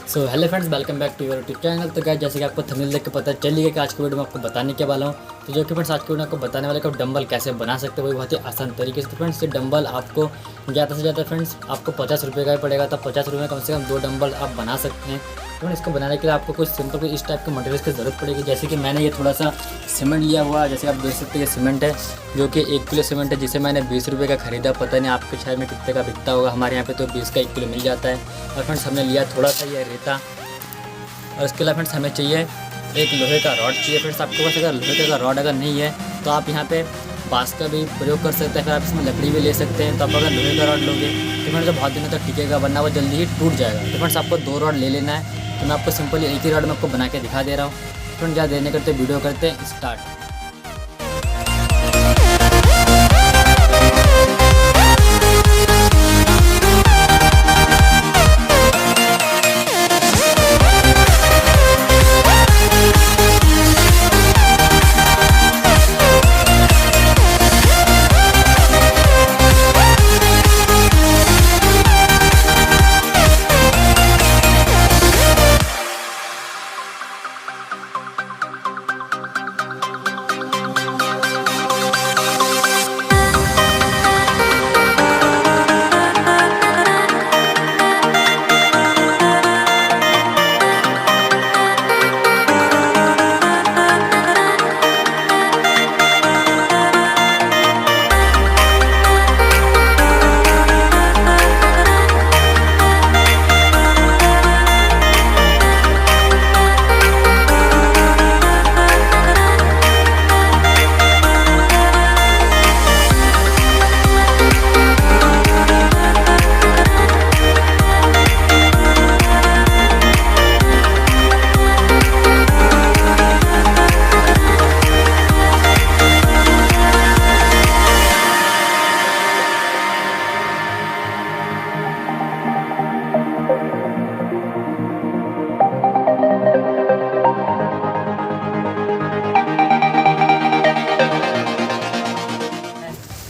So hello friends, welcome back to your YouTube channel. तो guys, जैसे कि आपको थंबनेल देख के पता चल गया कि आज की वीडियो में आपको बताने के वाला हूँ। तो जो कि फ्रेंड्स आज की वीडियो में आपको बताने वाले को डंबल कैसे बना सकते हो, वो बहुत ही आसान तरीके से। तो फ्रेंड्स ये डंबल आपको ज़्यादा से ज़्यादा फ्रेंड्स आपको 50 रुपये का ही पड़ेगा। तो 50 रुपये में कम से कम 2 डंबल आप बना सकते हैं। तो इसको बनाने के लिए आपको कुछ सिंपल कुछ इस टाइप के मटेरियल्स की ज़रूरत पड़ेगी। जैसे कि मैंने ये थोड़ा सा सीमेंट लिया हुआ है। जैसे आप देख सकते हैं ये सीमेंट है, जो कि 1 किलो सीमेंट है, जिसे मैंने 20 रुपये का खरीदा। पता नहीं आपके शहर में कितने का बिकता होगा, हमारे यहाँ पे तो 20 का 1 किलो मिल जाता है। और फ्रेंड्स हमने लिया थोड़ा सा ये रेता, और उसके अलावा फ्रेंड्स हमें चाहिए एक लोहे का रॉड चाहिए। फ्रेंड्स आपके पास अगर लोहे का रॉड अगर नहीं है तो आप यहाँ पे बांस का भी प्रयोग कर सकते हैं, फिर आप इसमें लकड़ी भी ले सकते हैं। तो आप अगर लोहे का रॉड लोगे तो फ्रेंड्स बहुत दिनों तक टिकेगा, वरना वो जल्दी ही टूट जाएगा। तो फ्रेंड्स आपको 2 रॉड ले लेना है। तो मैं आपको सिंपली एक ही रॉड में आपको बना के दिखा दे रहा हूँ। फ्रेंड्स ज़्यादा देने करते वीडियो करते हैं स्टार्ट।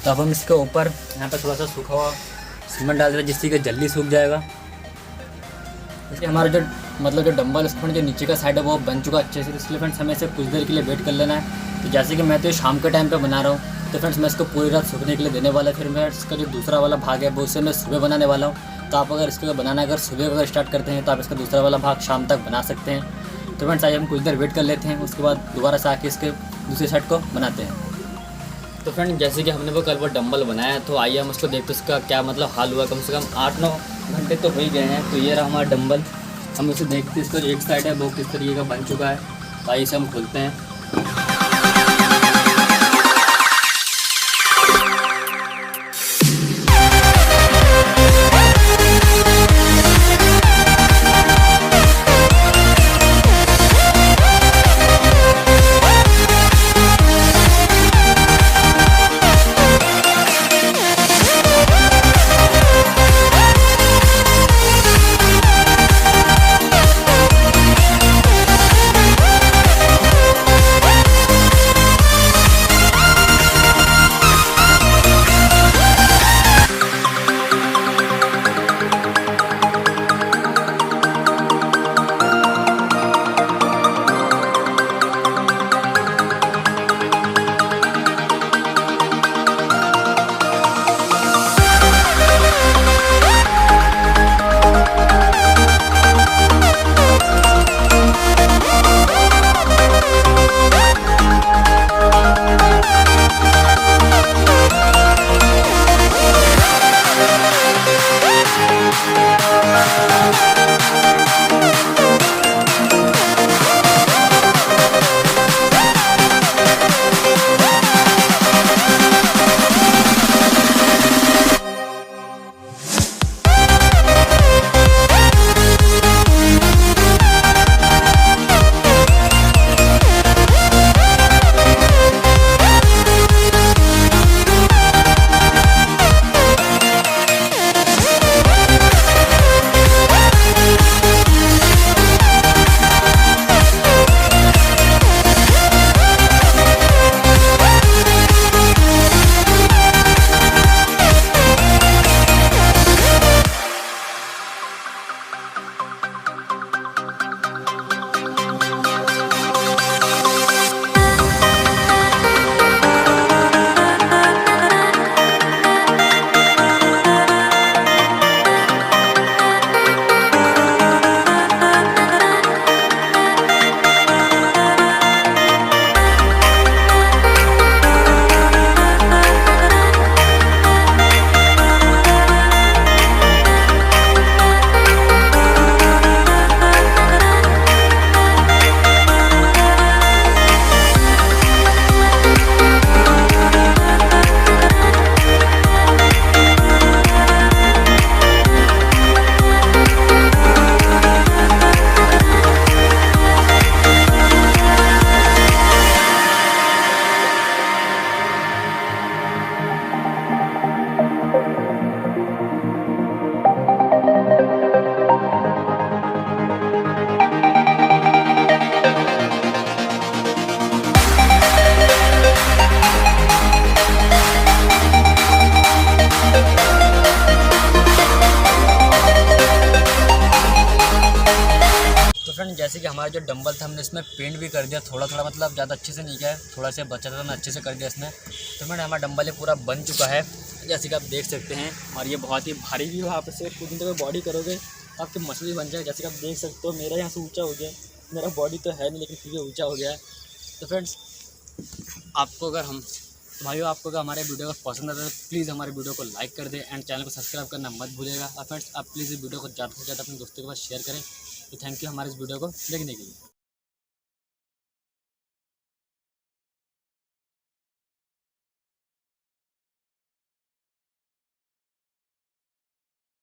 तो अब हम इसके ऊपर यहाँ पे थोड़ा सा सूखा हुआ सीमेंट डाल देते हैं, जिससे कि जल्दी सूख जाएगा। इसलिए हमारा जो डंबल स्पून जो नीचे का साइड है वो बन चुका अच्छे से। इसलिए फ्रेंड्स हमें इसे कुछ देर के लिए वेट कर लेना है। तो जैसे कि मैं तो शाम के टाइम पे बना रहा हूँ, तो फ्रेंड्स मैं इसको पूरी रात सूखने के लिए देने वाला है। फिर मैं इसका जो दूसरा वाला भाग है वो उसे मैं सुबह बनाने वाला हूँ। तो आप अगर इसको बनाना अगर सुबह अगर स्टार्ट करते हैं तो आप इसका दूसरा वाला भाग शाम तक बना सकते हैं। तो फ्रेंड्स आइए हम कुछ देर वेट कर लेते हैं, उसके बाद दोबारा से आके इसके दूसरे साइड को बनाते हैं। तो फ्रेंड जैसे कि हमने वो कल वो डंबल बनाया, तो आइए हम उसको देखते उसका क्या हाल हुआ। कम से कम 8-9 घंटे तो हो ही गए हैं। तो ये रहा हमारा डंबल। हम इसे देखते इसका जो एक साइड है वो किस तरीके का बन चुका है। तो आइए इसे हम खोलते हैं। फ्रेंड जैसे कि हमारा जो डंबल था हमने इसमें पेंट भी कर दिया थोड़ा थोड़ा, मतलब ज़्यादा अच्छे से नहीं किया है, थोड़ा सा बचा था, हमने अच्छे से कर दिया इसमें। तो फ्रेंड हमारा डंबल ये पूरा बन चुका है, जैसे कि आप देख सकते हैं। और ये बहुत ही भारी भी हो, आप इसे कुछ दिन तक बॉडी करोगे तो आपकी मसल भी बन जाएगा। जैसे कि आप देख सकते हो मेरा यहाँ से ऊँचा हो गया, मेरा बॉडी तो है नहीं लेकिन फिर भी ऊँचा हो गया है। तो फ्रेंड्स आपको अगर हम भाइयों आपको अगर हमारे वीडियो को पसंद आता है तो प्लीज़ हमारे वीडियो को लाइक कर दें एंड चैनल को सब्सक्राइब करना मत भूलिएगा। और फ्रेंड्स आप प्लीज़ इस वीडियो को ज़्यादा से ज़्यादा अपने दोस्तों के पास शेयर करें। तो थैंक यू हमारे इस वीडियो को देखने के लिए।